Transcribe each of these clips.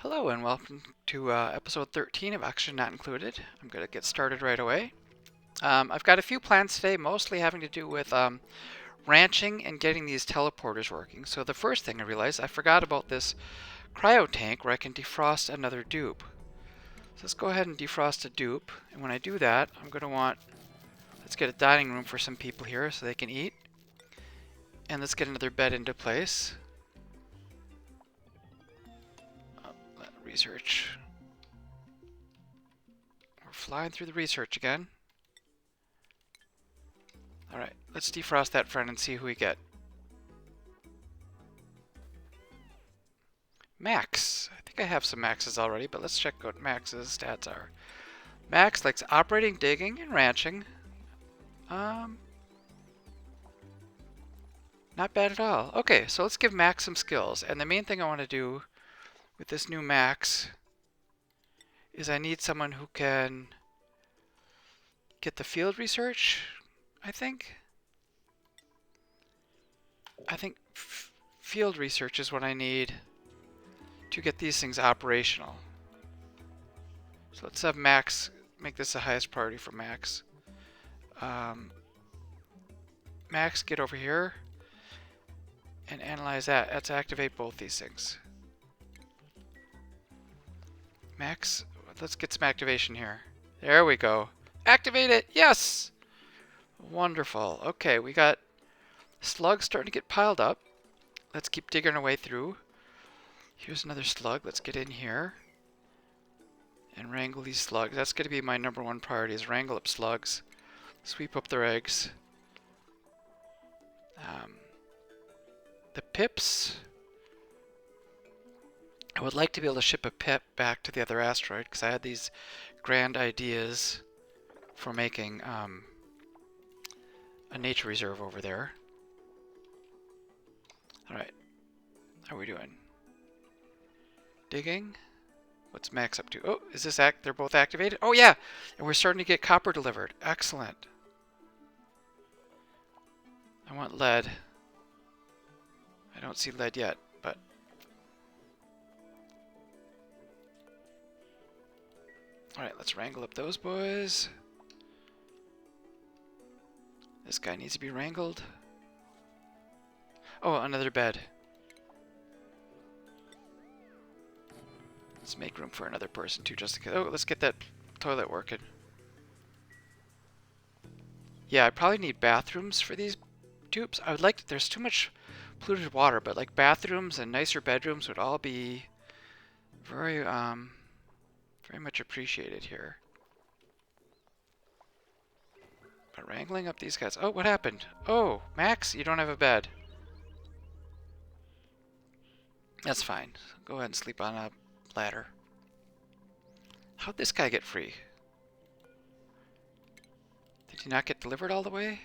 Hello and welcome to episode 13 of Action Not Included. I'm going to get started right away. I've got a few plans today, mostly having to do with ranching and getting these teleporters working. So the first thing I realized, I forgot about this cryo tank where I can defrost another dupe. So let's go ahead and defrost a dupe. And when I do that, I'm going to let's get a dining room for some people here so they can eat. And let's get another bed into place. Research. We're flying through the research again. Alright, let's defrost that friend and see who we get. Max. I think I have some Maxes already, but let's check what Max's stats are. Max likes operating, digging, and ranching. Not bad at all. Okay, so let's give Max some skills. And the main thing I want to do with this new Max is I need someone who can get the field research, I think. Field research is what I need to get these things operational. So let's have Max make this the highest priority for Max. Max, get over here and analyze that. Let's activate both these things. Max, let's get some activation here. There we go. Activate it! Yes! Wonderful. Okay, we got slugs starting to get piled up. Let's keep digging our way through. Here's another slug. Let's get in here and wrangle these slugs. That's going to be my number one priority, is wrangle up slugs. Sweep up their eggs. The pips. I would like to be able to ship a pip back to the other asteroid because I had these grand ideas for making a nature reserve over there. Alright. How are we doing? Digging. What's Max up to? Oh, is this they're both activated? Oh yeah! And we're starting to get copper delivered. Excellent. I want lead. I don't see lead yet, but... Alright, let's wrangle up those boys. This guy needs to be wrangled. Oh, another bed. Let's make room for another person too, just to... Oh, let's get that toilet working. Yeah, I probably need bathrooms for these tubes. I would like... There's too much polluted water, but like bathrooms and nicer bedrooms would all be very much appreciated here. But wrangling up these guys... Oh, what happened? Oh, Max, you don't have a bed. That's fine. Go ahead and sleep on a ladder. How'd this guy get free? Did he not get delivered all the way?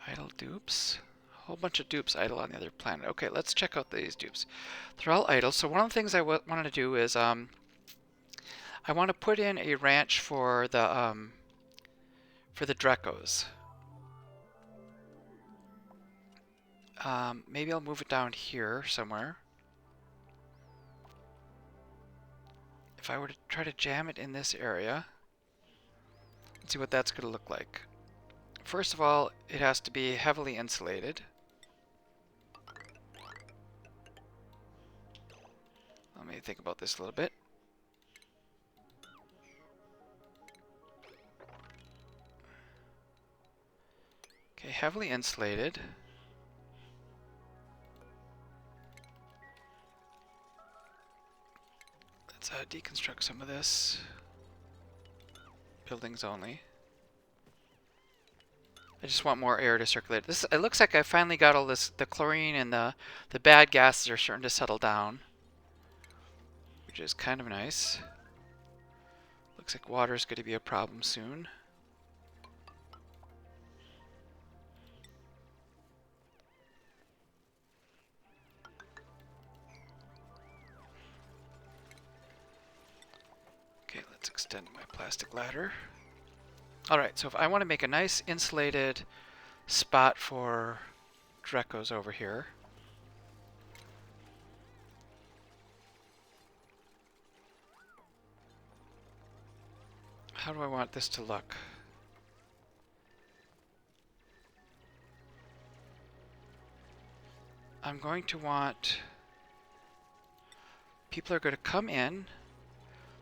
Idle dupes. A whole bunch of dupes idle on the other planet. Okay, let's check out these dupes. They're all idle. So one of the things I wanted to do is I want to put in a ranch for the dreckos. Maybe I'll move it down here somewhere. If I were to try to jam it in this area, let's see what that's going to look like. First of all, it has to be heavily insulated. Let me think about this a little bit. Okay, heavily insulated. Let's deconstruct some of this. Buildings only. I just want more air to circulate. This, it looks like I finally got all this, the chlorine and the bad gases are starting to settle down, which is kind of nice. Looks like water is going to be a problem soon. Okay, let's extend my plastic ladder. Alright, so if I want to make a nice insulated spot for dreckos over here, how do I want this to look? I'm going to want... People are going to come in.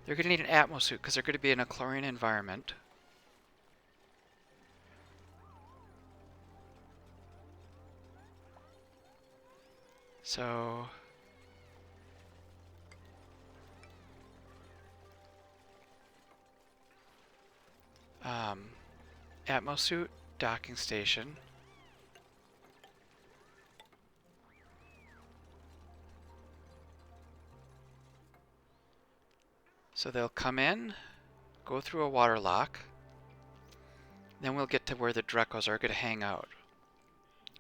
They're going to need an atmosuit because they're going to be in a chlorine environment. So... atmosuit, docking station. So they'll come in, go through a water lock, then we'll get to where the dreckos are going to hang out.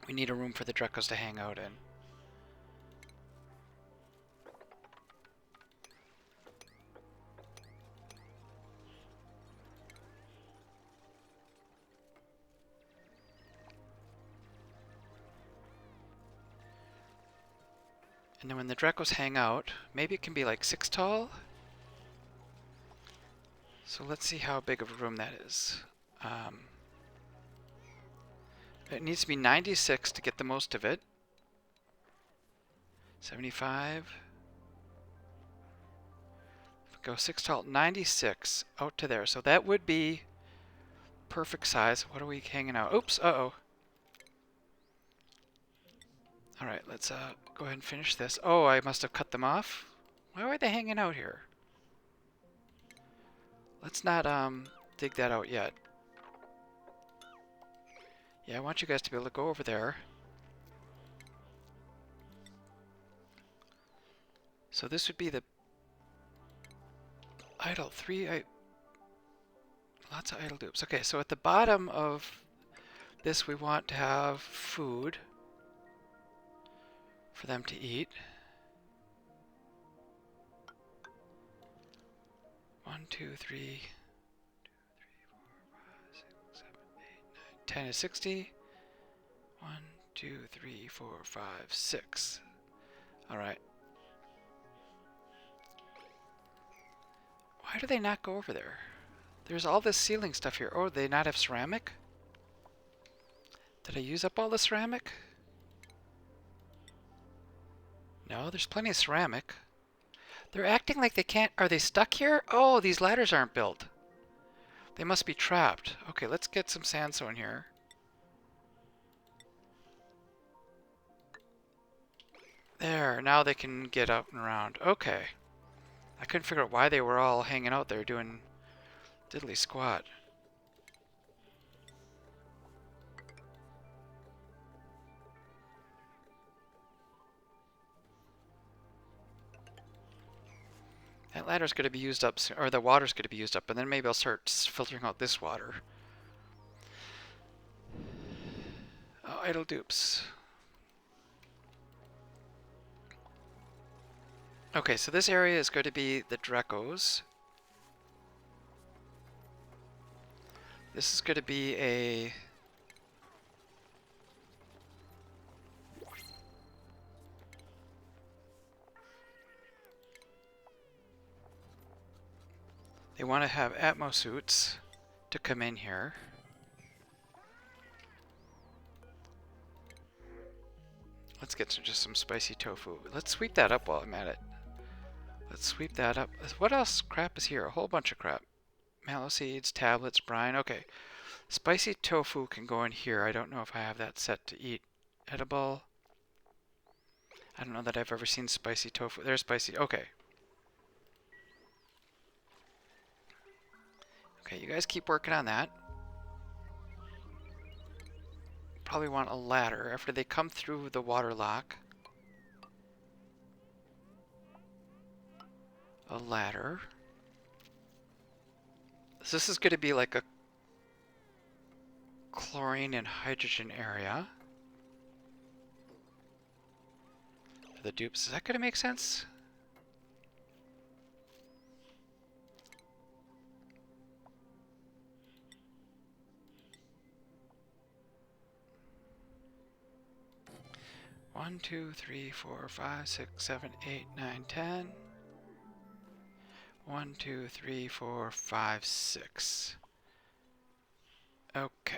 We need a room for the dreckos to hang out in. And then when the dreckos hang out, maybe it can be like 6 tall. So let's see how big of a room that is. It needs to be 96 to get the most of it. 75. Go 6 tall, 96 out to there. So that would be perfect size. What are we hanging out? Oops, uh-oh. Alright, let's go ahead and finish this. Oh, I must have cut them off. Why were they hanging out here? Let's not dig that out yet. Yeah, I want you guys to be able to go over there. So this would be the idle 3. Lots of idle dupes. Okay, so at the bottom of this we want to have food for them to eat. 1, 2, 3, 4, 5, 6, 7, 8, 9, 10 is 60. 1, 2, 3, 4, 5, 6. Alright. Why do they not go over there? There's all this ceiling stuff here. Oh, do they not have ceramic? Did I use up all the ceramic? No, there's plenty of ceramic. They're acting like they can't... Are they stuck here? Oh, these ladders aren't built. They must be trapped. Okay, let's get some sandstone here. There, now they can get up and around. Okay. I couldn't figure out why they were all hanging out there doing diddly squat. That ladder's going to be used up soon, or the water's going to be used up, and then maybe I'll start filtering out this water. Oh, idle dupes. Okay, so this area is going to be the dreckos. This is going to be a... They want to have atmosuits to come in here. Let's get just some spicy tofu. Let's sweep that up while I'm at it. Let's sweep that up. What else crap is here? A whole bunch of crap. Mallow seeds, tablets, brine. Okay. Spicy tofu can go in here. I don't know if I have that set to eat. Edible. I don't know that I've ever seen spicy tofu. There's spicy. Okay. Okay, you guys keep working on that. Probably want a ladder after they come through the water lock. A ladder. So this is going to be like a chlorine and hydrogen area. For the dupes. Is that going to make sense? 1, 2, 3, 4, 5, 6, 7, 8, 9, 10. 1, 2, 3, 4, 5, 6. Okay.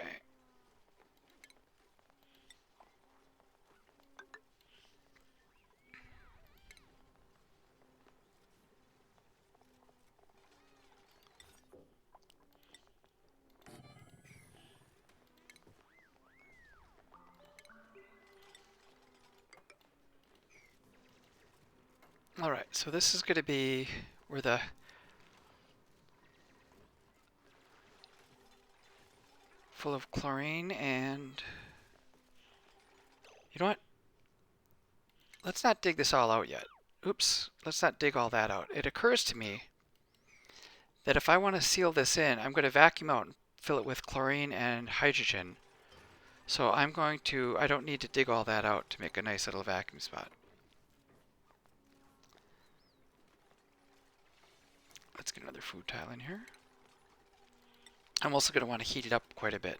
Alright, so this is going to be where the full of chlorine and you know what? Let's not dig this all out yet. Oops, let's not dig all that out. It occurs to me that if I want to seal this in, I'm going to vacuum out and fill it with chlorine and hydrogen. So I'm going to, I don't need to dig all that out to make a nice little vacuum spot. Let's get another food tile in here. I'm also going to want to heat it up quite a bit.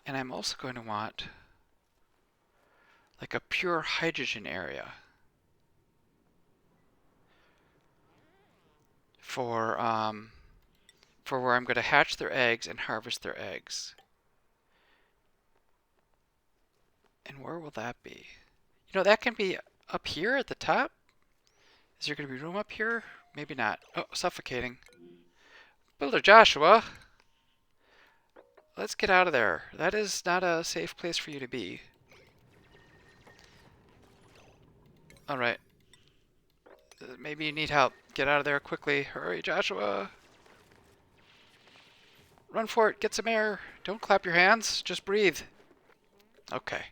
And I'm also going to want like a pure hydrogen area for where I'm going to hatch their eggs and harvest their eggs. And where will that be? You know, that can be up here at the top. Is there going to be room up here? Maybe not. Oh, suffocating. Builder Joshua! Let's get out of there. That is not a safe place for you to be. Alright. Maybe you need help. Get out of there quickly. Hurry, Joshua! Run for it. Get some air. Don't clap your hands. Just breathe. Okay.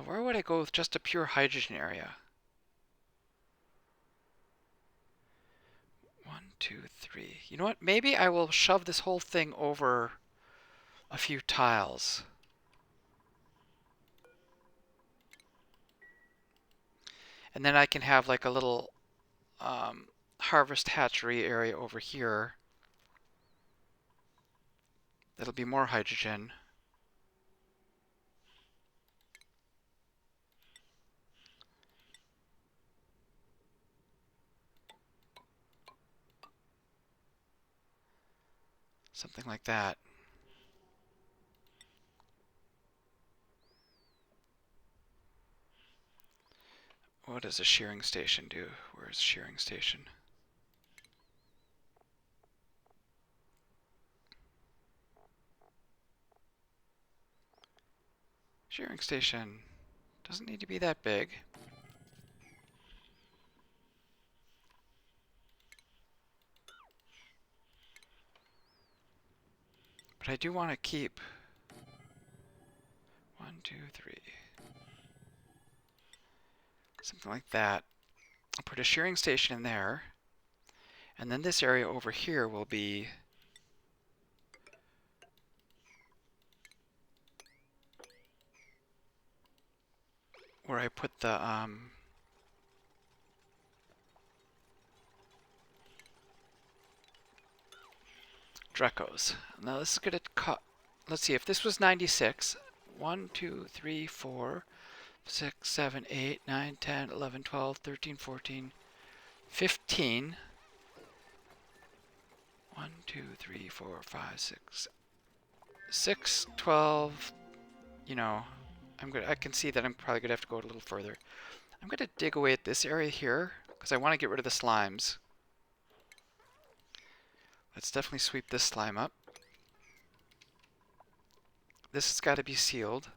Where would I go with just a pure hydrogen area? 1, 2, 3. You know what? Maybe I will shove this whole thing over a few tiles. And then I can have like a little harvest hatchery area over here. That'll be more hydrogen. Something like that. What does a shearing station do? Where's the shearing station? Shearing station doesn't need to be that big. But I do want to keep 1, 2, 3. Something like that. I'll put a shearing station in there. And then this area over here will be where I put the dreckos. Now this is going to cut. Let's see, if this was 96, 1, 2, 3, 4, 6, 7, 8, 9, 10, 11, 12, 13, 14, 15. 1, 2, 3, 4, 5, 6, 6, 12. You know, I can see that I'm probably going to have to go a little further. I'm going to dig away at this area here because I want to get rid of the slimes. Let's definitely sweep this slime up. This has got to be sealed.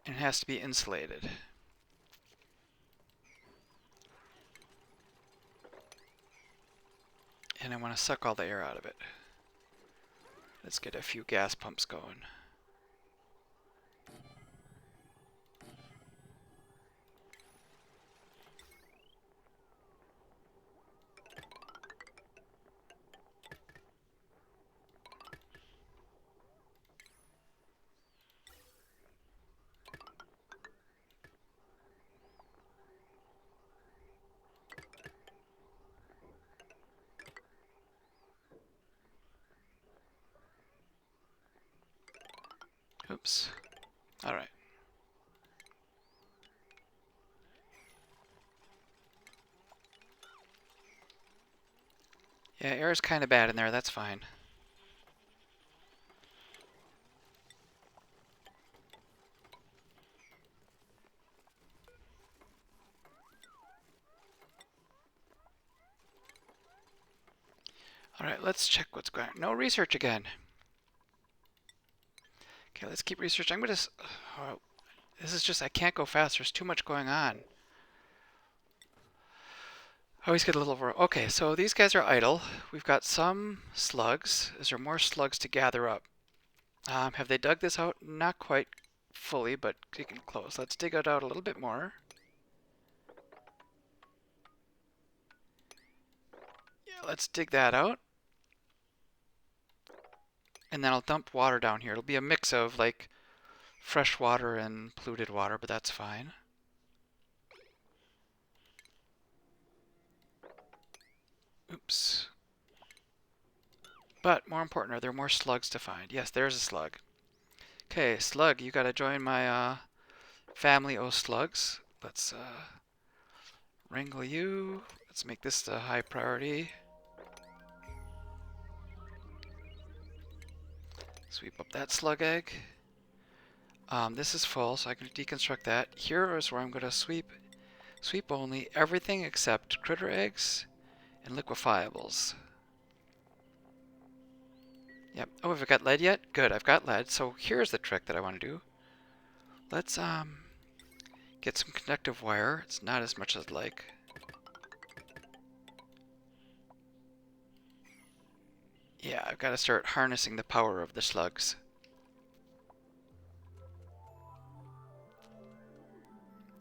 And it has to be insulated. And I want to suck all the air out of it. Let's get a few gas pumps going. Oops. All right. Yeah, air is kind of bad in there. That's fine. All right, let's check what's going on. No research again. Okay, let's keep researching. I'm going to... Oh, this is just... I can't go fast. There's too much going on. I always get a little over... Okay, so these guys are idle. We've got some slugs. Is there more slugs to gather up? Have they dug this out? Not quite fully, but getting close. Let's dig it out a little bit more. Yeah, let's dig that out. And then I'll dump water down here. It'll be a mix of like fresh water and polluted water, but that's fine. Oops. But more important, are there more slugs to find? Yes, there's a slug. Okay, slug, you gotta join my family of slugs. Let's wrangle you. Let's make this the high priority. Sweep up that slug egg. This is full, so I can deconstruct that. Here is where I'm gonna sweep only everything except critter eggs and liquefiables. Yep. Oh, have I got lead yet? Good, I've got lead. So here's the trick that I want to do. Let's get some conductive wire. It's not as much as I'd like. Yeah, I've got to start harnessing the power of the slugs.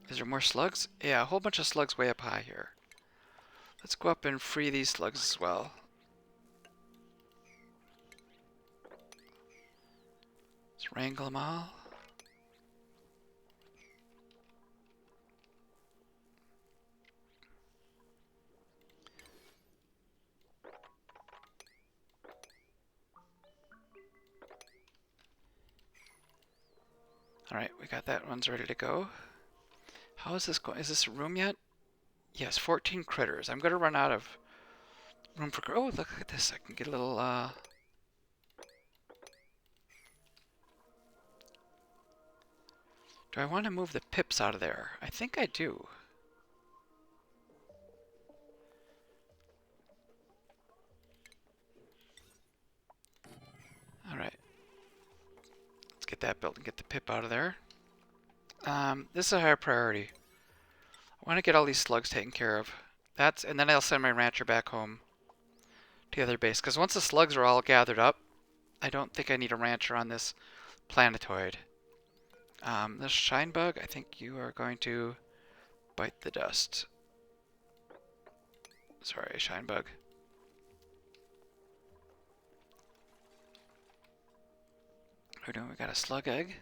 Is there more slugs? Yeah, a whole bunch of slugs way up high here. Let's go up and free these slugs as well. Let's wrangle them all. Alright, we got that one's ready to go. How is this going? Is this a room yet? Yes, 14 critters. I'm going to run out of room for... Oh, look at this. I can get a little... Do I want to move the pips out of there? I think I do. Alright. Let's get that built and get the pip out of there. This is a higher priority. I want to get all these slugs taken care of. And then I'll send my rancher back home to the other base. Because once the slugs are all gathered up, I don't think I need a rancher on this planetoid. This shine bug, I think you are going to bite the dust. Sorry, shine bug. What are we doing? We got a slug egg.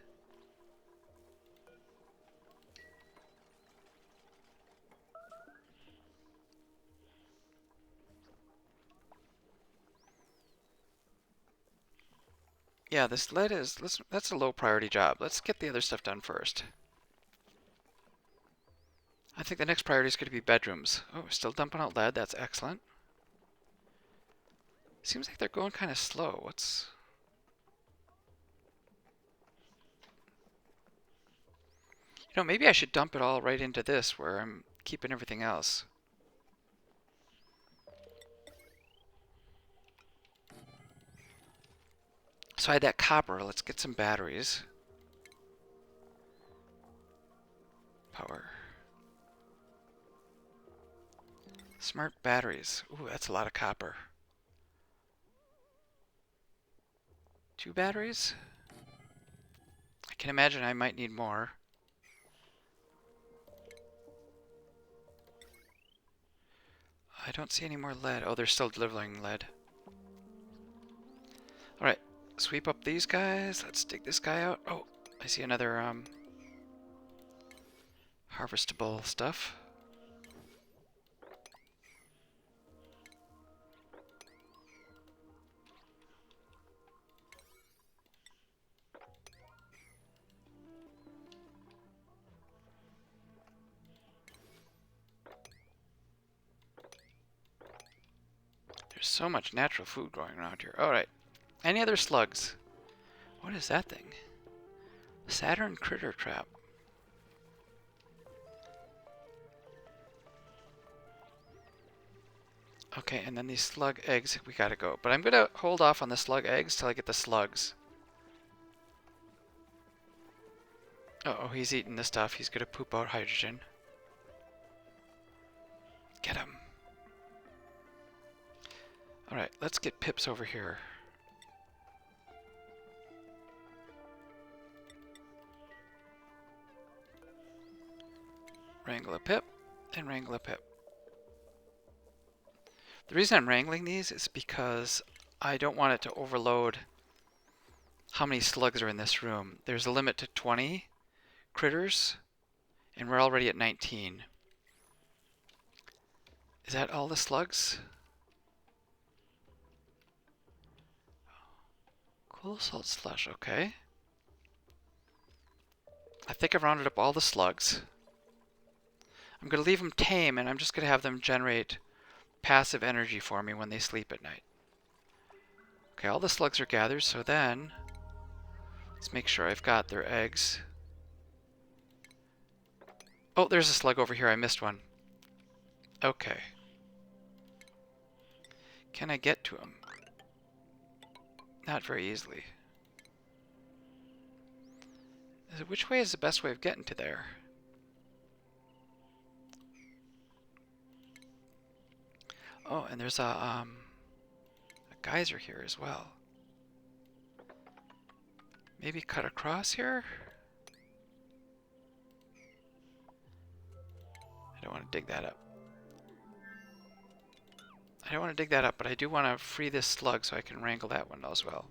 Yeah, this lead is... that's a low priority job. Let's get the other stuff done first. I think the next priority is going to be bedrooms. Oh, we're still dumping out lead. That's excellent. Seems like they're going kind of slow. What's... You know, maybe I should dump it all right into this where I'm keeping everything else. So I had that copper. Let's get some batteries. Power. Smart batteries. Ooh, that's a lot of copper. 2 batteries? I can imagine I might need more. I don't see any more lead. Oh, they're still delivering lead. Alright, sweep up these guys. Let's dig this guy out. Oh, I see another harvestable stuff. so much natural food growing around here. Alright. Any other slugs? What is that thing? Saturn critter trap. Okay, and then these slug eggs, we gotta go. But I'm gonna hold off on the slug eggs till I get the slugs. Uh-oh, he's eating the stuff. He's gonna poop out hydrogen. Get him. Alright, let's get Pips over here. Wrangle a Pip, and wrangle a Pip. The reason I'm wrangling these is because I don't want it to overload how many slugs are in this room. There's a limit to 20 critters, and we're already at 19. Is that all the slugs? Cool salt slush, okay. I think I've rounded up all the slugs. I'm going to leave them tame, and I'm just going to have them generate passive energy for me when they sleep at night. Okay, all the slugs are gathered, so then let's make sure I've got their eggs. Oh, there's a slug over here. I missed one. Okay. Can I get to him? Not very easily. Which way is the best way of getting to there? Oh, and there's a geyser here as well. Maybe cut across here? I don't want to dig that up. I don't want to dig that up, but I do want to free this slug so I can wrangle that one as well.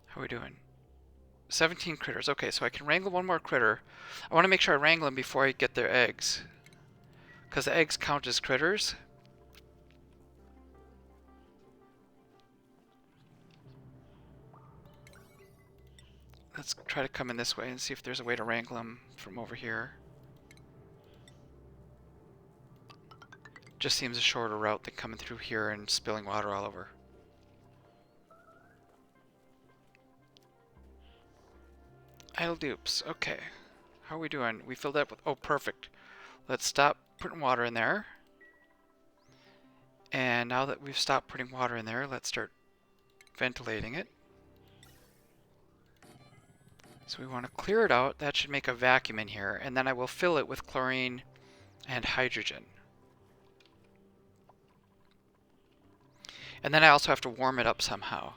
How are we doing? 17 critters. Okay, so I can wrangle one more critter. I want to make sure I wrangle them before I get their eggs, because the eggs count as critters. Let's try to come in this way and see if there's a way to wrangle them from over here. Just seems a shorter route than coming through here and spilling water all over. Idle dupes. Okay. How are we doing? We filled up with... Oh, perfect. Let's stop putting water in there. And now that we've stopped putting water in there, let's start ventilating it. So we want to clear it out. That should make a vacuum in here. And then I will fill it with chlorine and hydrogen. And then I also have to warm it up somehow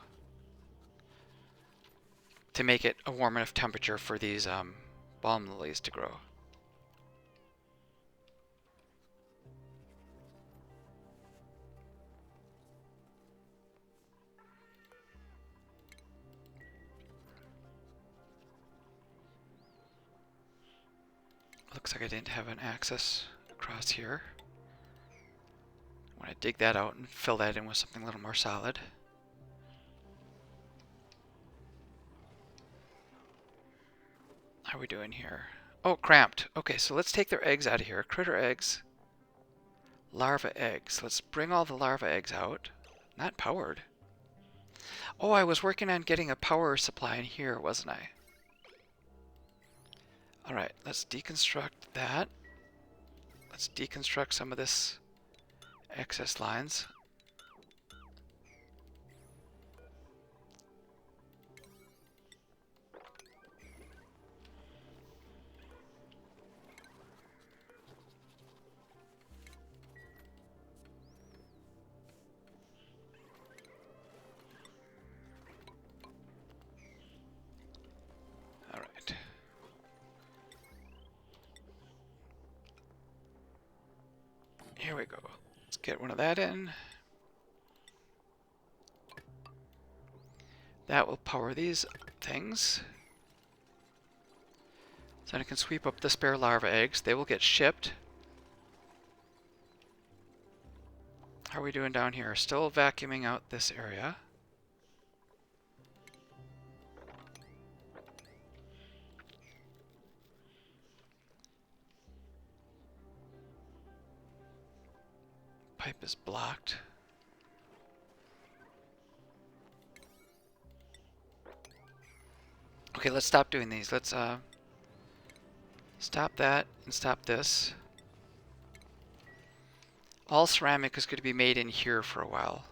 to make it a warm enough temperature for these balm lilies to grow. Looks like I didn't have an access across here. I want to dig that out and fill that in with something a little more solid. How are we doing here? Oh, cramped. Okay, so let's take their eggs out of here. Critter eggs. Larva eggs. Let's bring all the larva eggs out. Not powered. Oh, I was working on getting a power supply in here, wasn't I? Alright, let's deconstruct that. Let's deconstruct some of this excess lines. Alright. Here we go. Let's get one of that in. That will power these things. So I can sweep up the spare larva eggs. They will get shipped. How are we doing down here? Still vacuuming out this area. pipe is blocked. Okay, let's stop doing these. Let's stop that and stop this. All ceramic is going to be made in here for a while.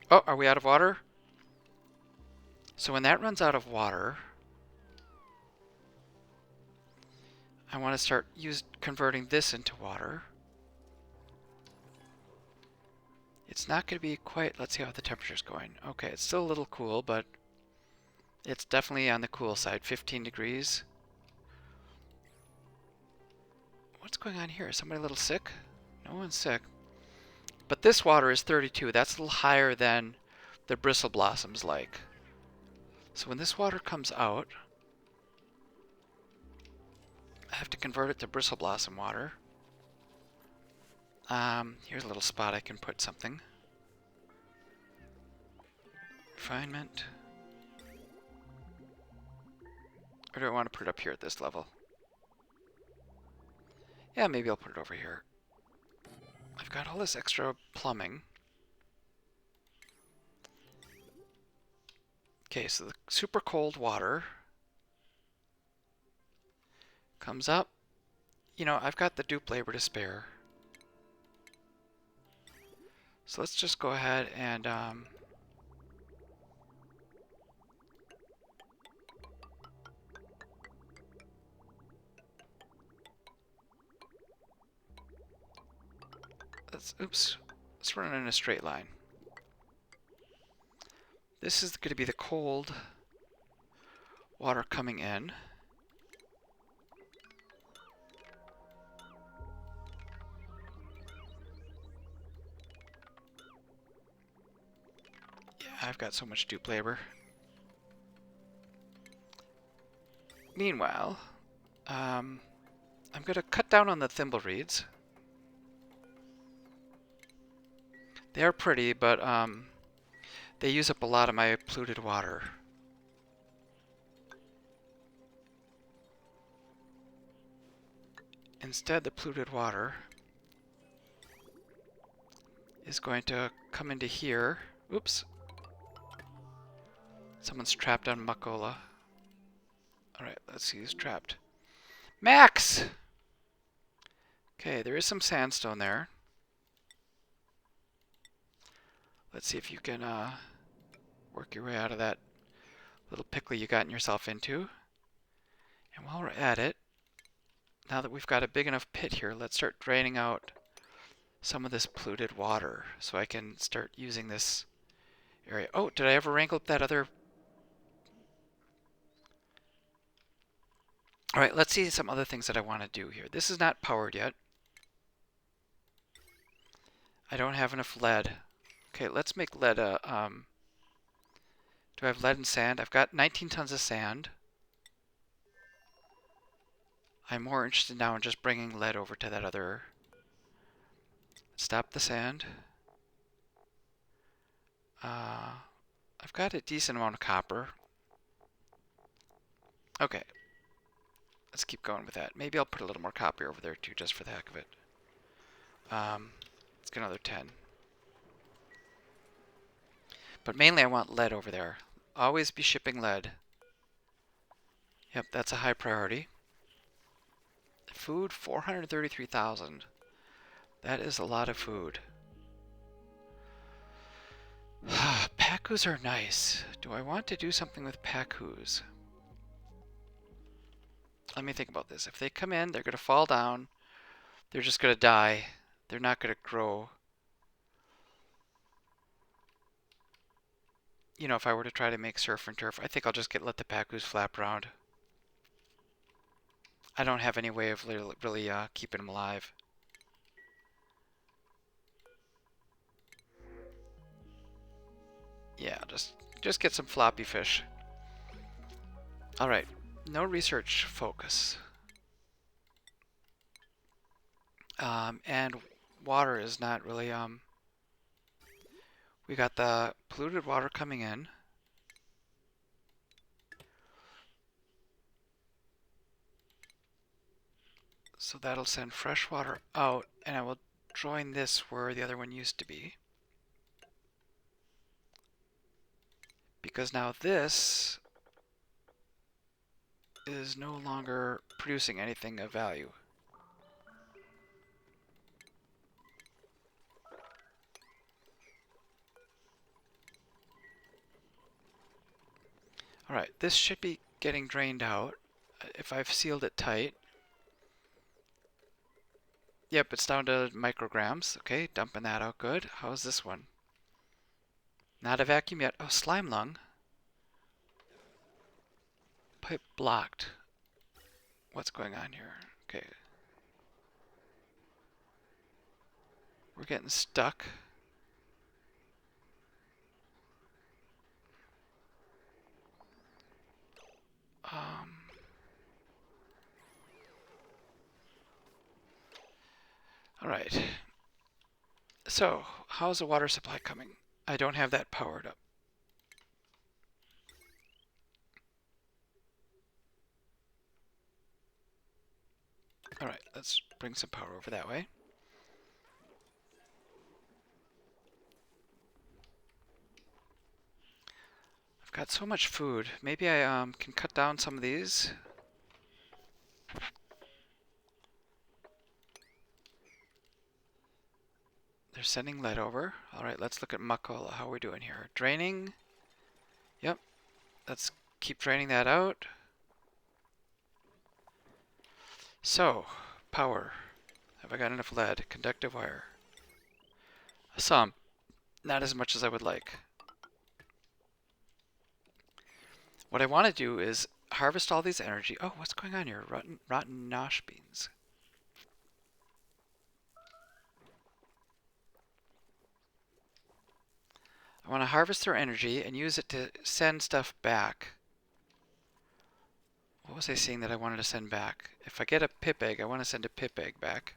Oh, are we out of water? So when that runs out of water, I want to start converting this into water. It's not going to be quite, let's see how the temperature's going. Okay, it's still a little cool, but it's definitely on the cool side, 15 degrees. What's going on here? Is somebody a little sick? No one's sick. But this water is 32. That's a little higher than the bristle blossoms like. So when this water comes out, I have to convert it to bristle blossom water. Here's a little spot I can put something. Refinement. Or do I want to put it up here at this level? Yeah, maybe I'll put it over here. I've got all this extra plumbing. Okay, so the super cold water comes up. You know, I've got the dupe labor to spare. So let's just go ahead and let's run it in a straight line. This is going to be the cold water coming in. Yeah, I've got so much dupe labor. Meanwhile, I'm going to cut down on the thimble reeds. They are pretty, but they use up a lot of my polluted water. Instead, the polluted water is going to come into here. Oops. Someone's trapped on Makola. Alright, let's see who's trapped. Max! Okay, there is some sandstone there. Let's see if you can work your way out of that little pickle you gotten yourself into. And while we're at it, now that we've got a big enough pit here, let's start draining out some of this polluted water so I can start using this area. Oh, did I ever wrangle up that other? Alright, let's see some other things that I want to do here. This is not powered yet. I don't have enough lead. Okay, let's make lead a, do I have lead and sand? I've got 19 tons of sand. I'm more interested now in just bringing lead over to that other. Stop the sand. I've got a decent amount of copper. Okay. Let's keep going with that. Maybe I'll put a little more copper over there too, just for the heck of it. Let's get another 10. But mainly I want lead over there. Always be shipping lead. Yep, that's a high priority. Food, 433,000. That is a lot of food. Packoos are nice. Do I want to do something with packoos? Let me think about this. If they come in, they're going to fall down. They're just going to die. They're not going to grow. You know, if I were to try to make surf and turf, I think I'll just let the packoos flap around. I don't have any way of really keeping them alive. Yeah, just get some floppy fish. All right, no research focus. And water is not really, we got the polluted water coming in. So that'll send fresh water out, and I will join this where the other one used to be. Because now this is no longer producing anything of value. Alright, this should be getting drained out if I've sealed it tight. Yep, it's down to micrograms. Okay, dumping that out good. How's this one? Not a vacuum yet. Oh, slime lung. Pipe blocked. What's going on here? Okay. We're getting stuck. Alright. So, how's the water supply coming? I don't have that powered up. Alright, let's bring some power over that way. I've got so much food. Maybe I can cut down some of these. They're sending lead over. Alright, let's look at Makola. How are we doing here? Draining. Yep. Let's keep draining that out. So, power. Have I got enough lead? Conductive wire. Some. Not as much as I would like. What I want to do is harvest all these energy. Oh, what's going on here? Rotten nosh beans. I want to harvest their energy and use it to send stuff back. What was I saying that I wanted to send back? If I get a pip egg, I want to send a pip egg back.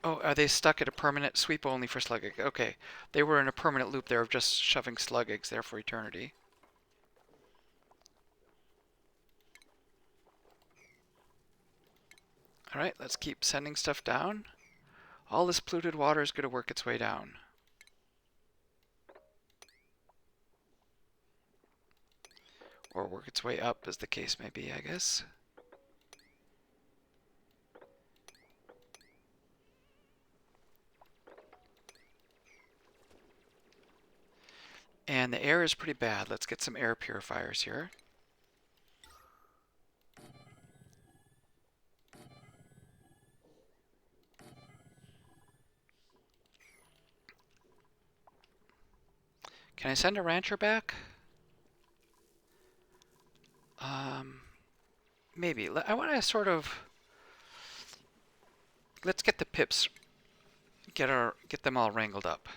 Oh, are they stuck at a permanent sweep only for slug egg? Okay, they were in a permanent loop there of just shoving slug eggs there for eternity. Alright, let's keep sending stuff down. All this polluted water is going to work its way down. Or work its way up, as the case may be, I guess. And the air is pretty bad. Let's get some air purifiers here. Can I send a rancher back? Maybe. I want to sort of... Let's get the pips. Get them all wrangled up.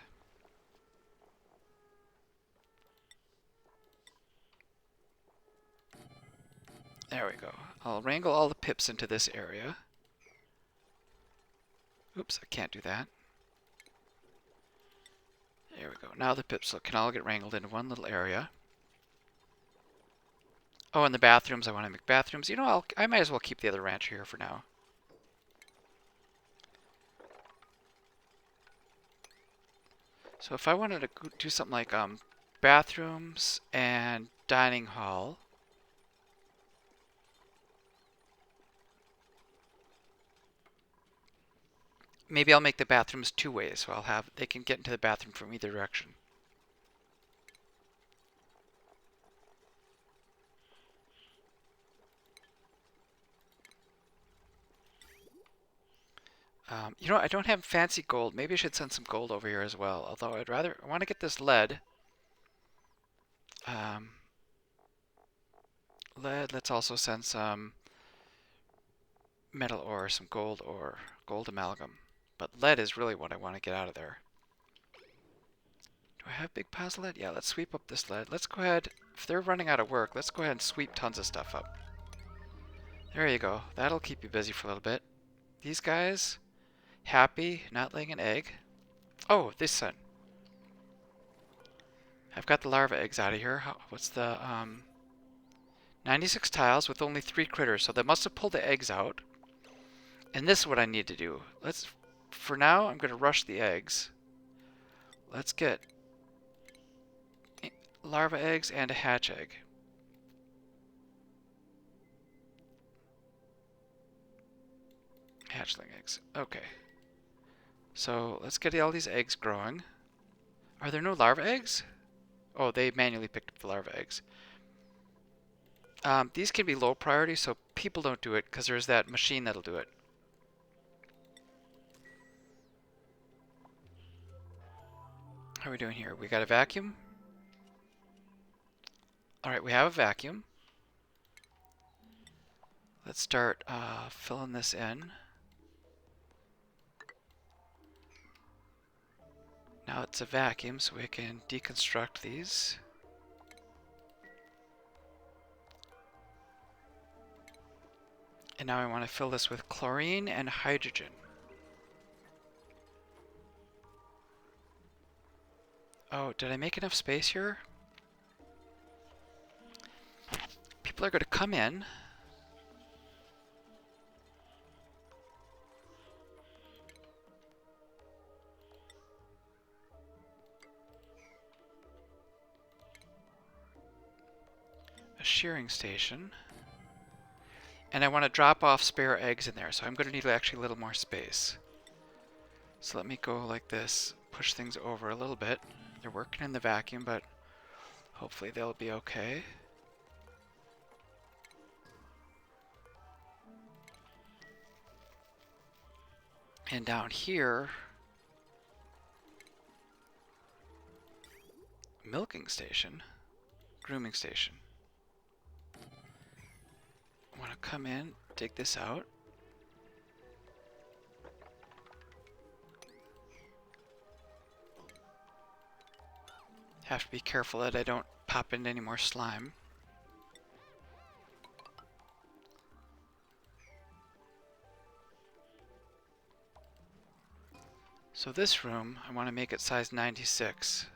There we go. I'll wrangle all the pips into this area. Oops, I can't do that. There we go. Now the pips can all get wrangled into one little area. Oh, and the bathrooms. I want to make bathrooms. You know, I might as well keep the other rancher here for now. So if I wanted to do something like bathrooms and dining hall. Maybe I'll make the bathrooms two ways, so they can get into the bathroom from either direction. You know, I don't have fancy gold. Maybe I should send some gold over here as well. Although I want to get this lead. Lead, let's also send some metal ore, some gold ore, gold amalgam. But lead is really what I want to get out of there. Do I have big piles of lead? Yeah, let's sweep up this lead. Let's go ahead, if they're running out of work, let's go ahead and sweep tons of stuff up. There you go. That'll keep you busy for a little bit. These guys, happy, not laying an egg. Oh, this one. I've got the larva eggs out of here. What's the, 96 tiles with only 3 critters, so they must have pulled the eggs out. And this is what I need to do. For now, I'm going to rush the eggs. Let's get larva eggs and a hatch egg. Hatchling eggs. Okay. So let's get all these eggs growing. Are there no larva eggs? Oh, they manually picked up the larva eggs. These can be low priority, so people don't do it because there's that machine that'll do it. How are we doing here? We got a vacuum? Alright, we have a vacuum. Let's start filling this in. Now it's a vacuum, so we can deconstruct these. And now I want to fill this with chlorine and hydrogen. Oh, did I make enough space here? People are going to come in. A shearing station. And I want to drop off spare eggs in there, so I'm going to need actually a little more space. So let me go like this, push things over a little bit. They're working in the vacuum, but hopefully they'll be okay. And down here, milking station, grooming station. I want to come in, dig this out. Have to be careful that I don't pop into any more slime. So this room, I want to make it size 96.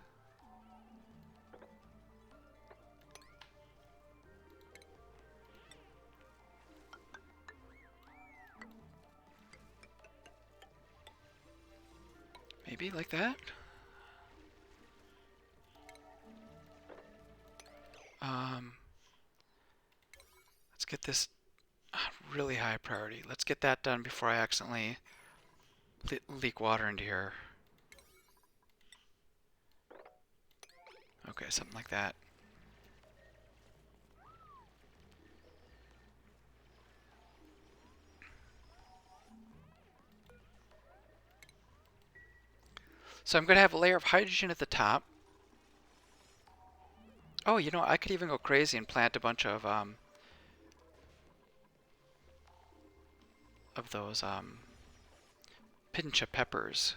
Maybe like that? Let's get this really high priority. Let's get that done before I accidentally leak water into here. Okay, something like that. So I'm going to have a layer of hydrogen at the top. Oh, you know, I could even go crazy and plant a bunch of those pincha peppers.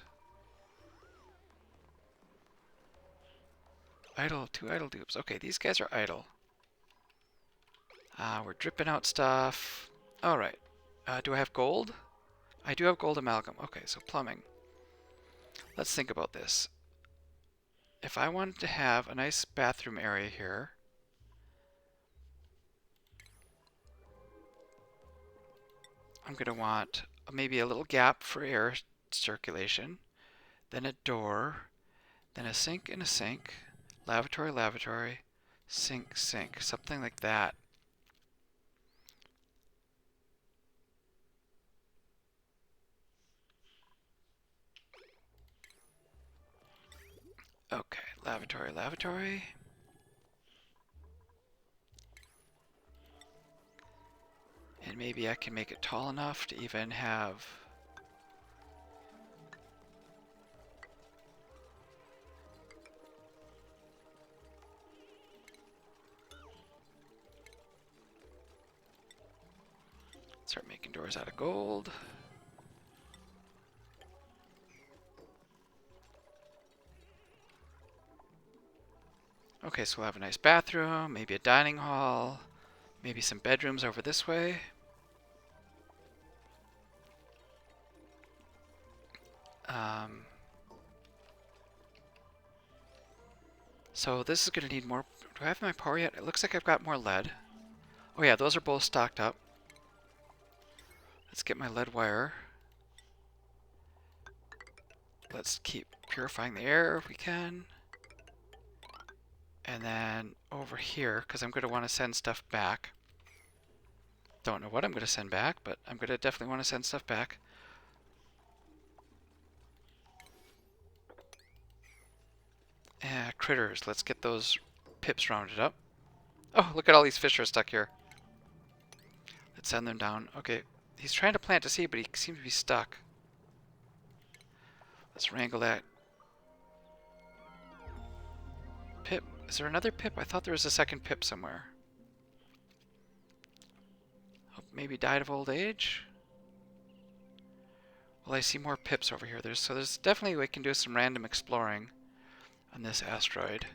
Idle, 2 idle dupes. Okay, these guys are idle. We're dripping out stuff. Alright. Do I have gold? I do have gold amalgam. Okay, so plumbing. Let's think about this. If I wanted to have a nice bathroom area here, I'm going to want maybe a little gap for air circulation, then a door, then a sink and a sink, lavatory, lavatory, sink, sink, something like that. Okay, lavatory, lavatory. And maybe I can make it tall enough to even have start making doors out of gold. Okay, so we'll have a nice bathroom, maybe a dining hall, maybe some bedrooms over this way. So this is going to need more. Do I have my power yet? It looks like I've got more lead. Oh yeah, those are both stocked up. Let's get my lead wire. Let's keep purifying the air if we can. And then over here, because I'm going to want to send stuff back. Don't know what I'm going to send back, but I'm going to definitely want to send stuff back. Critters, let's get those pips rounded up. Oh, look at all these fish are stuck here. Let's send them down. Okay, he's trying to plant a seed, but he seems to be stuck. Let's wrangle that pip. Is there another pip? I thought there was a second pip somewhere. Oh, maybe died of old age? Well, I see more pips over here. So there's definitely we can do some random exploring on this asteroid.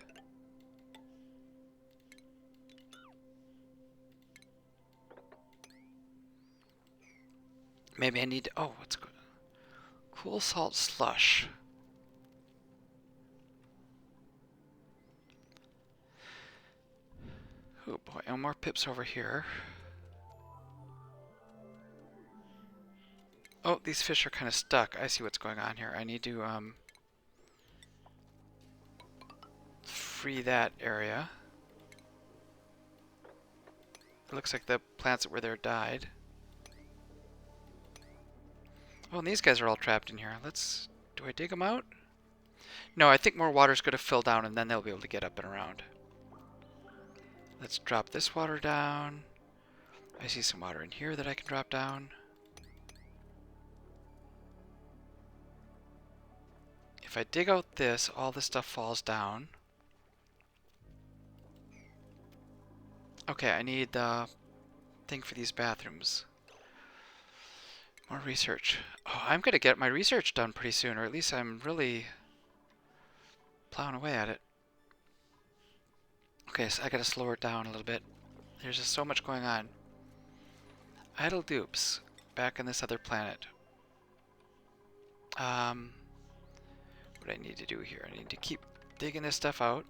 Maybe I need to... Oh, what's good? Cool salt slush. Oh boy, and more pips over here. Oh, these fish are kind of stuck. I see what's going on here. I need to free that area. It looks like the plants that were there died. Oh, and these guys are all trapped in here. Let's... Do I dig them out? No, I think more water's going to fill down and then they'll be able to get up and around. Let's drop this water down. I see some water in here that I can drop down. If I dig out this, all this stuff falls down. Okay, I need the thing for these bathrooms. More research. Oh, I'm going to get my research done pretty soon, or at least I'm really plowing away at it. Okay, so I got to slow it down a little bit. There's just so much going on. Idle dupes. Back on this other planet. What do I need to do here? I need to keep digging this stuff out.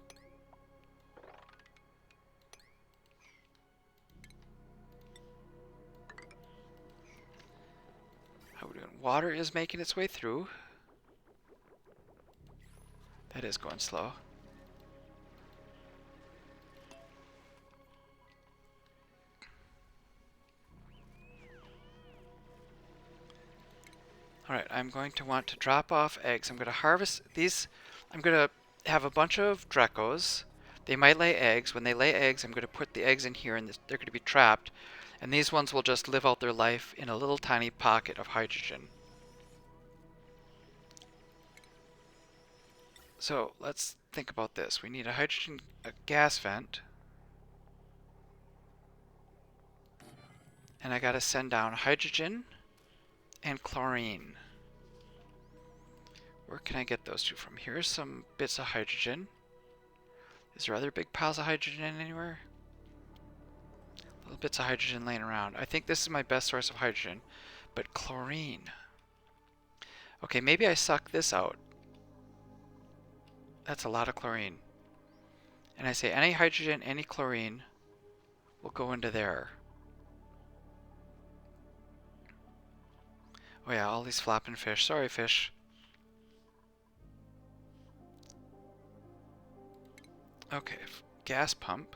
How are we doing? Water is making its way through. That is going slow. Alright, I'm going to want to drop off eggs. I'm going to harvest these. I'm going to have a bunch of dreckos. They might lay eggs. When they lay eggs, I'm going to put the eggs in here and they're going to be trapped. And these ones will just live out their life in a little tiny pocket of hydrogen. So let's think about this. We need a gas vent. And I got to send down hydrogen and chlorine. Where can I get those two from? Here's some bits of hydrogen. Is there other big piles of hydrogen anywhere? Little bits of hydrogen laying around. I think this is my best source of hydrogen. But chlorine. Okay, maybe I suck this out. That's a lot of chlorine. And I say any hydrogen, any chlorine will go into there. Oh yeah, all these flapping fish. Sorry, fish. Okay, gas pump.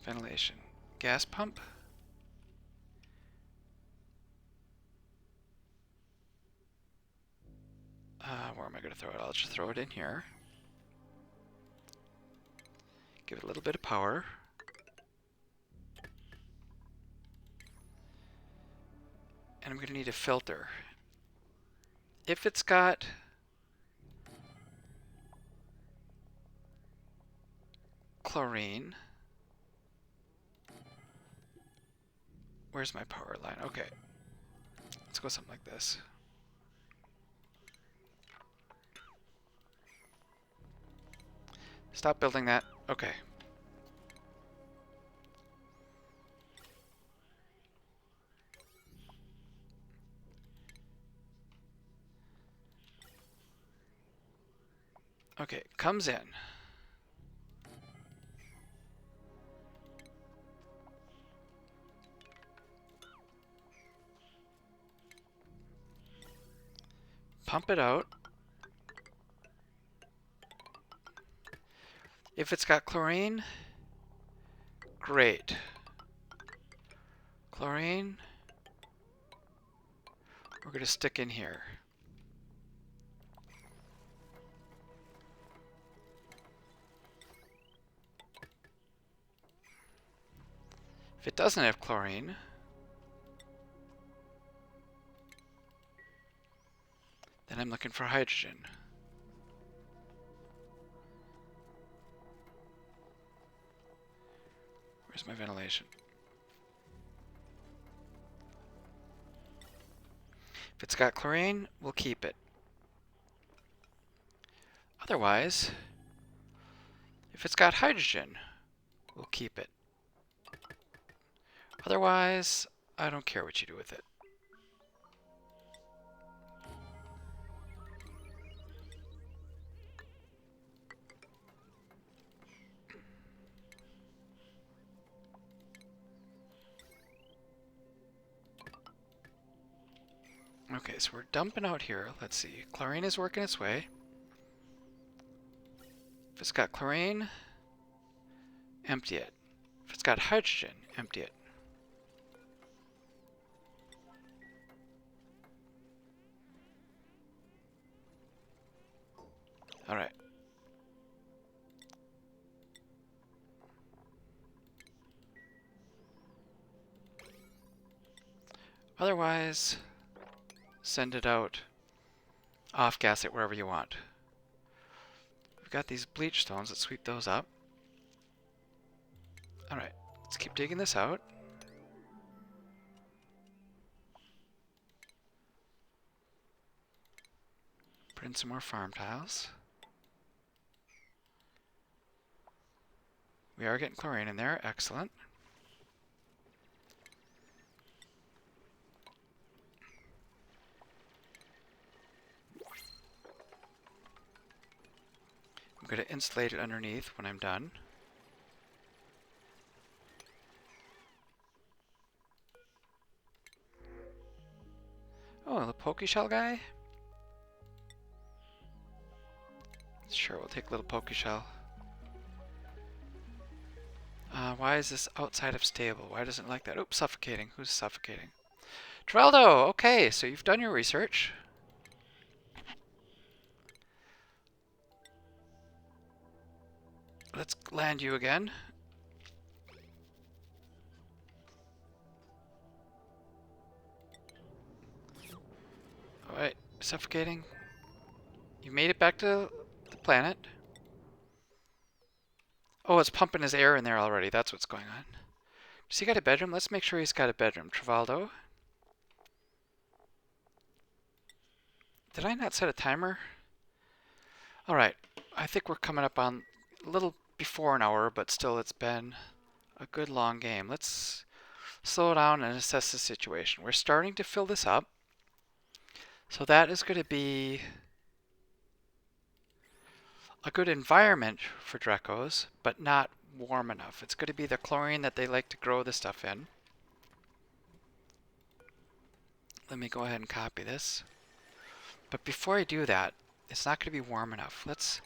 Ventilation. Gas pump. Where am I going to throw it? I'll just throw it in here. Give it a little bit of power. And I'm going to need a filter. If it's got chlorine. Where's my power line? Okay. Let's go something like this. Stop building that. Okay. Okay, comes in. pump it out. If it's got chlorine, great. Chlorine, we're going to stick in here. If it doesn't have chlorine, then I'm looking for hydrogen. Where's my ventilation? If it's got chlorine, we'll keep it. Otherwise, if it's got hydrogen, we'll keep it. Otherwise, I don't care what you do with it. Okay, so we're dumping out here. Let's see. Chlorine is working its way. If it's got chlorine, empty it. If it's got hydrogen, empty it. All right. Otherwise, send it out, off-gas it wherever you want. We've got these bleach stones. Let's sweep those up. All right, let's keep digging this out. Put in some more farm tiles. We are getting chlorine in there. Excellent. I'm going to insulate it underneath when I'm done. Oh, the pokey shell guy? Sure, we'll take a little pokey shell. Why is this outside of stable? Why doesn't it like that? Oops, suffocating. Who's suffocating? Treldo! Okay, so you've done your research. Let's land you again. Alright, suffocating. You made it back to the planet. Oh, it's pumping his air in there already. That's what's going on. Does he got a bedroom? Let's make sure he's got a bedroom. Travaldo. Did I not set a timer? Alright, I think we're coming up on a little before an hour, but still it's been a good long game. Let's slow down and assess the situation. We're starting to fill this up. So that is going to be a good environment for dreckos, but not warm enough. It's going to be the chlorine that they like to grow the stuff in. Let me go ahead and copy this. But before I do that, it's not going to be warm enough. Let's...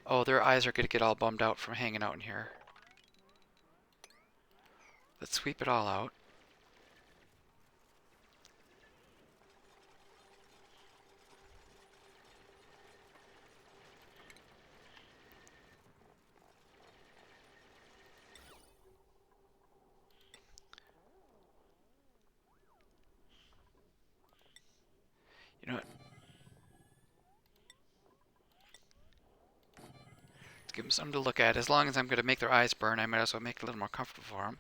Oh, their eyes are going to get all bummed out from hanging out in here. Let's sweep it all out. You know what? Let's give them something to look at. As long as I'm going to make their eyes burn, I might as well make it a little more comfortable for them.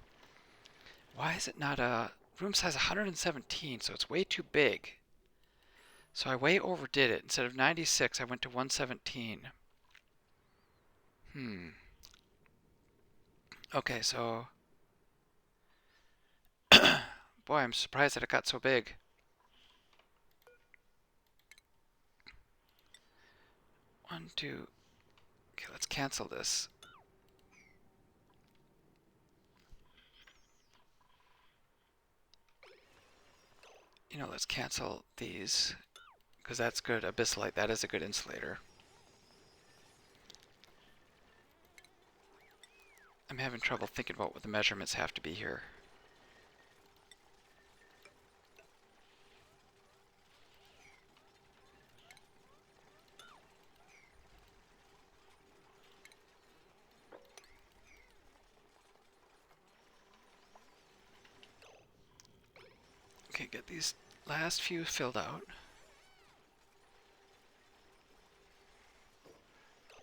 Why is it not a... Room size 117, so it's way too big. So I way overdid it. Instead of 96, I went to 117. Okay, so... Boy, I'm surprised that it got so big. One, two... Okay, let's cancel this. You know, let's cancel these. because that's good. Abyssalite, that is a good insulator. I'm having trouble thinking about what the measurements have to be here. Okay, get these last few filled out.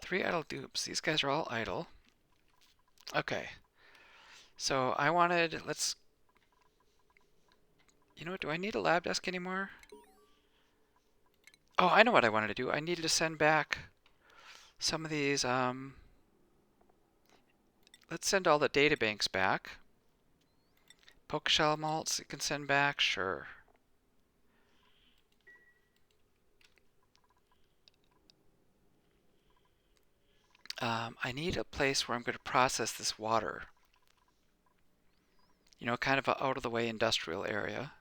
3 idle dupes. These guys are all idle. Okay. So I wanted, let's, you know what, do I need a lab desk anymore? Oh, I know what I wanted to do. I needed to send back some of these, let's send all the data banks back. Poke shell malts you can send back, sure. I need a place where I'm going to process this water. You know, kind of an out-of-the-way industrial area.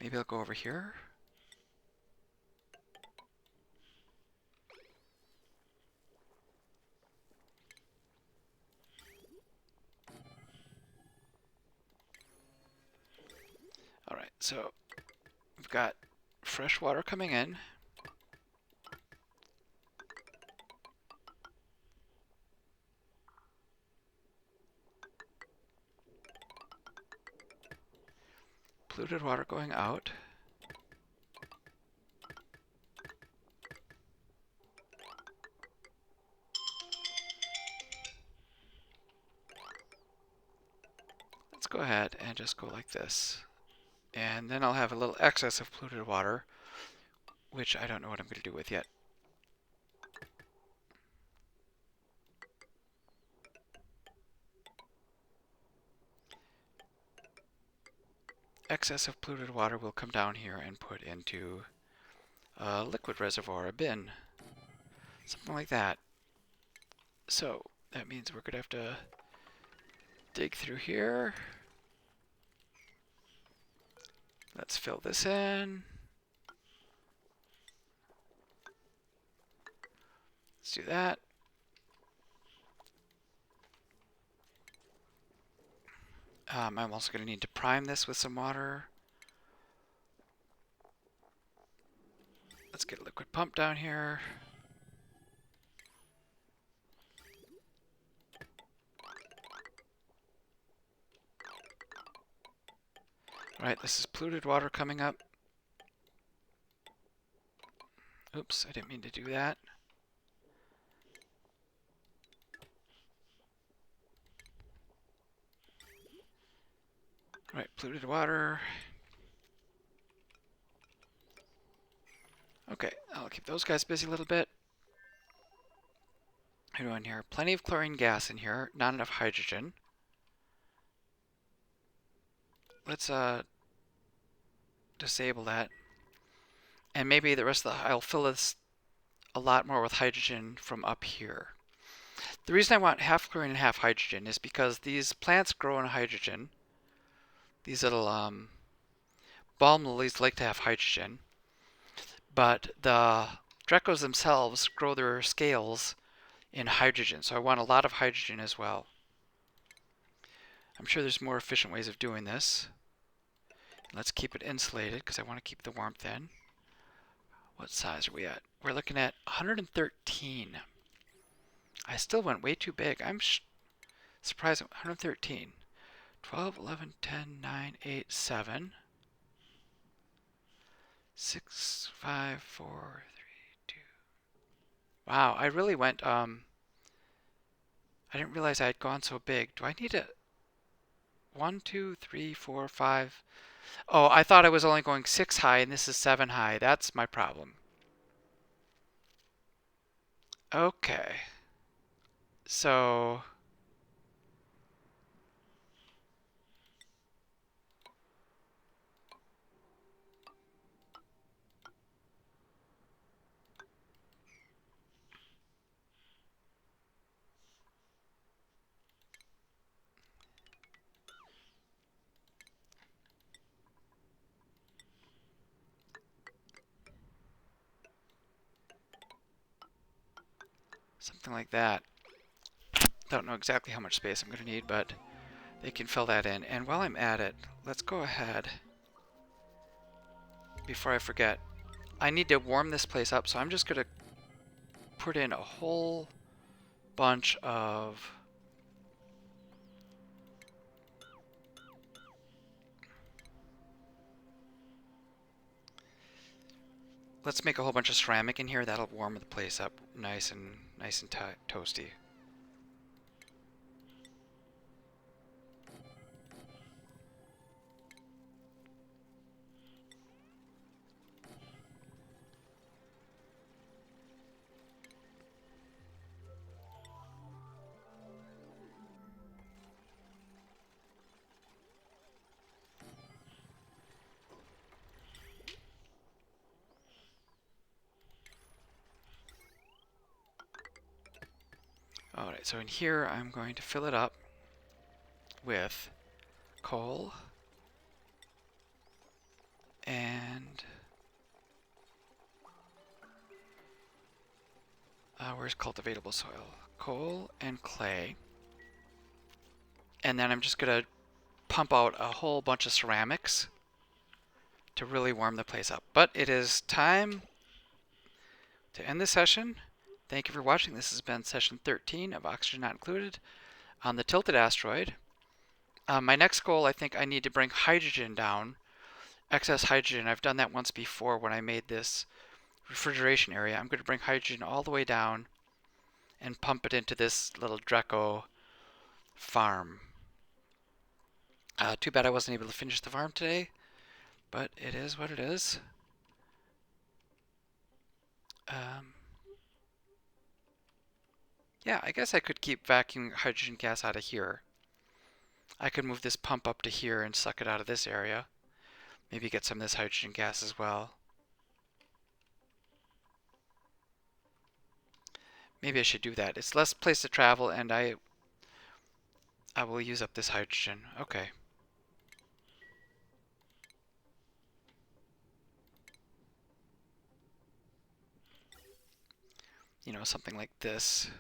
Maybe I'll go over here. Alright, so we've got fresh water coming in. Polluted water going out. Let's go ahead and just go like this. And then I'll have a little excess of polluted water, which I don't know what I'm going to do with yet. Excess of polluted water will come down here and put into a liquid reservoir, a bin. Something like that. So that means we're going to have to dig through here. Let's fill this in. Let's do that. I'm also going to need to prime this with some water. Let's get a liquid pump down here. Alright, this is polluted water coming up. Oops, I didn't mean to do that. Alright, polluted water. Okay, I'll keep those guys busy a little bit. What are we doing here? Plenty of chlorine gas in here, not enough hydrogen. Let's disable that. And maybe the rest of the, I'll fill this a lot more with hydrogen from up here. The reason I want half chlorine and half hydrogen is because these plants grow in hydrogen. These little balm lilies like to have hydrogen. But the dreckos themselves grow their scales in hydrogen, so I want a lot of hydrogen as well. I'm sure there's more efficient ways of doing this. Let's keep it insulated because I want to keep the warmth in. What size are we at? We're looking at 113. I still went way too big. I'm surprised at 113. 12, 11, 10, 9, 8, 7. 6, 5, 4, 3, 2. Wow, I really went, I didn't realize I had gone so big. Do I need a 1, 2, 3, 4, 5? Oh, I thought I was only going 6 high and this is 7 high. That's my problem. Okay. So Something like that. Don't know exactly how much space I'm going to need, but they can fill that in. And while I'm at it, let's go ahead, before I forget, I need to warm this place up, so I'm just going to put in a whole bunch of let's make a whole bunch of ceramic in here. That'll warm the place up nice and toasty. Alright, so in here I'm going to fill it up with coal and where's cultivatable soil? Coal and clay. And then I'm just going to pump out a whole bunch of ceramics to really warm the place up. But it is time to end the session. Thank you for watching. This has been session 13 of Oxygen Not Included on the tilted asteroid. My next goal, I think I need to bring hydrogen down, excess hydrogen. I've done that once before when I made this refrigeration area. I'm going to bring hydrogen all the way down and pump it into this little drecko farm. Too bad I wasn't able to finish the farm today, but it is what it is. Yeah, I guess I could keep vacuuming hydrogen gas out of here. I could move this pump up to here and suck it out of this area. Maybe get some of this hydrogen gas as well. Maybe I should do that. It's less place to travel, and I will use up this hydrogen. Okay. You know, something like this.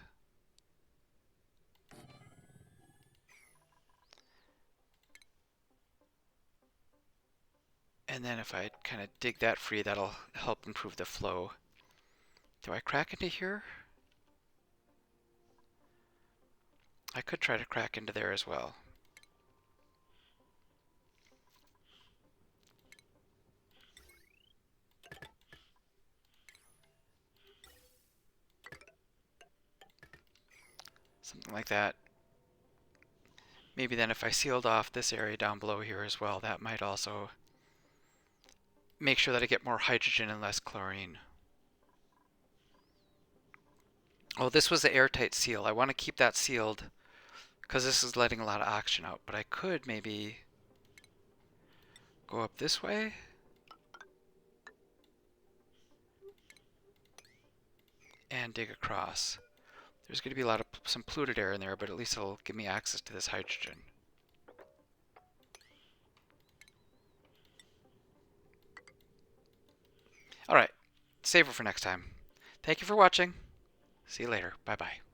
And then if I kind of dig that free, that'll help improve the flow. Do I crack into here? I could try to crack into there as well. Something like that. Maybe then if I sealed off this area down below here as well, that might also make sure that I get more hydrogen and less chlorine. Oh, this was the airtight seal. I want to keep that sealed because this is letting a lot of oxygen out. But I could maybe go up this way. And dig across. There's going to be a lot of some polluted air in there, but at least it'll give me access to this hydrogen. Alright, save it for next time. Thank you for watching. See you later. Bye-bye.